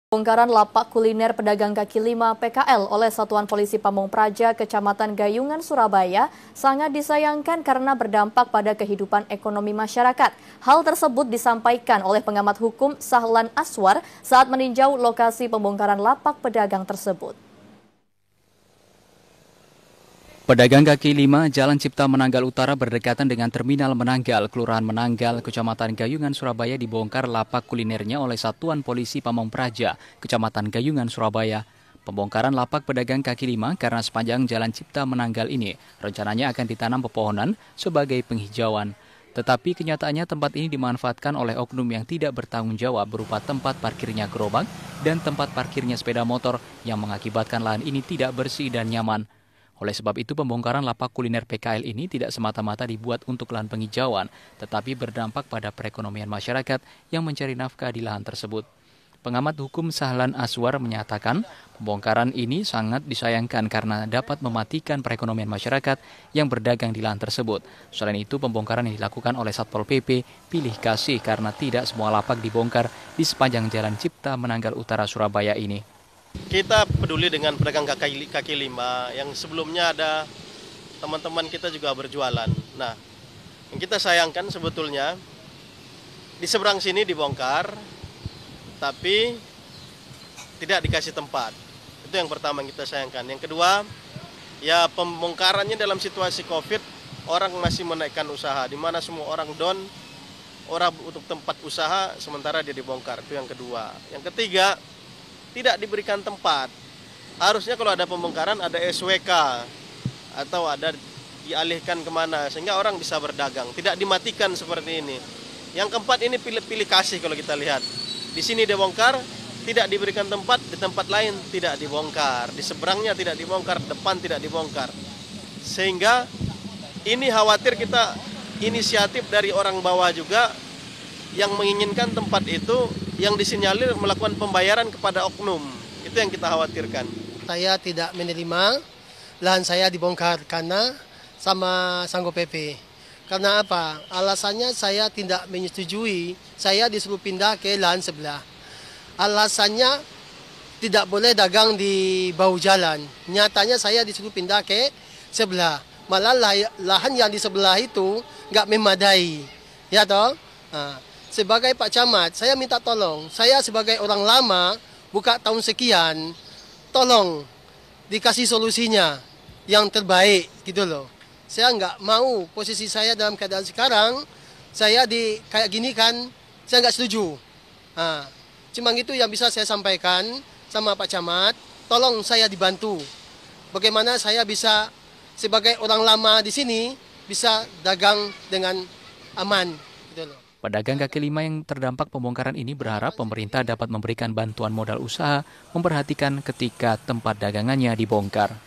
Bongkaran lapak kuliner pedagang kaki lima PKL oleh Satuan Polisi Pamong Praja, Kecamatan Gayungan, Surabaya sangat disayangkan karena berdampak pada kehidupan ekonomi masyarakat. Hal tersebut disampaikan oleh pengamat hukum Sahlan Aswar saat meninjau lokasi pembongkaran lapak pedagang tersebut. Pedagang kaki lima Jalan Cipta Menanggal Utara berdekatan dengan Terminal Menanggal, Kelurahan Menanggal, Kecamatan Gayungan, Surabaya dibongkar lapak kulinernya oleh Satuan Polisi Pamong Praja, Kecamatan Gayungan, Surabaya. Pembongkaran lapak pedagang kaki lima karena sepanjang Jalan Cipta Menanggal ini rencananya akan ditanam pepohonan sebagai penghijauan. Tetapi kenyataannya tempat ini dimanfaatkan oleh oknum yang tidak bertanggung jawab berupa tempat parkirnya gerobak dan tempat parkirnya sepeda motor yang mengakibatkan lahan ini tidak bersih dan nyaman. Oleh sebab itu, pembongkaran lapak kuliner PKL ini tidak semata-mata dibuat untuk lahan penghijauan, tetapi berdampak pada perekonomian masyarakat yang mencari nafkah di lahan tersebut. Pengamat hukum Sahlan Aswar menyatakan, pembongkaran ini sangat disayangkan karena dapat mematikan perekonomian masyarakat yang berdagang di lahan tersebut. Selain itu, pembongkaran yang dilakukan oleh Satpol PP pilih kasih karena tidak semua lapak dibongkar di sepanjang Jalan Cipta Menanggal Utara Surabaya ini. Kita peduli dengan pedagang kaki lima yang sebelumnya ada teman-teman kita juga berjualan. Nah, yang kita sayangkan sebetulnya di seberang sini dibongkar, tapi tidak dikasih tempat. Itu yang pertama yang kita sayangkan. Yang kedua, ya pembongkarannya dalam situasi COVID, orang masih menaikkan usaha, di mana semua orang down, orang untuk tempat usaha, sementara dia dibongkar. Itu yang kedua. Yang ketiga, tidak diberikan tempat. Harusnya kalau ada pembongkaran ada SWK atau ada dialihkan kemana sehingga orang bisa berdagang. Tidak dimatikan seperti ini. Yang keempat ini pilih kasih kalau kita lihat. Di sini dibongkar, tidak diberikan tempat, di tempat lain tidak dibongkar. Di seberangnya tidak dibongkar, depan tidak dibongkar. Sehingga ini khawatir kita inisiatif dari orang bawah juga yang menginginkan tempat itu yang disinyalir melakukan pembayaran kepada oknum. Itu yang kita khawatirkan. Saya tidak menerima lahan saya dibongkar karena sama Sanggol PP. Karena apa? Alasannya saya tidak menyetujui, saya disuruh pindah ke lahan sebelah. Alasannya tidak boleh dagang di bahu jalan. Nyatanya saya disuruh pindah ke sebelah. Malah lahan yang di sebelah itu nggak memadai. Ya toh? Nah, sebagai Pak Camat, saya minta tolong. Saya sebagai orang lama, buka tahun sekian, tolong dikasih solusinya yang terbaik gitu loh. Saya nggak mau posisi saya dalam keadaan sekarang, saya kayak gini kan, saya nggak setuju. Nah, cuma itu yang bisa saya sampaikan sama Pak Camat, tolong saya dibantu. Bagaimana saya bisa sebagai orang lama di sini, bisa dagang dengan aman gitu loh. Pedagang kaki lima yang terdampak pembongkaran ini berharap pemerintah dapat memberikan bantuan modal usaha, memperhatikan ketika tempat dagangannya dibongkar.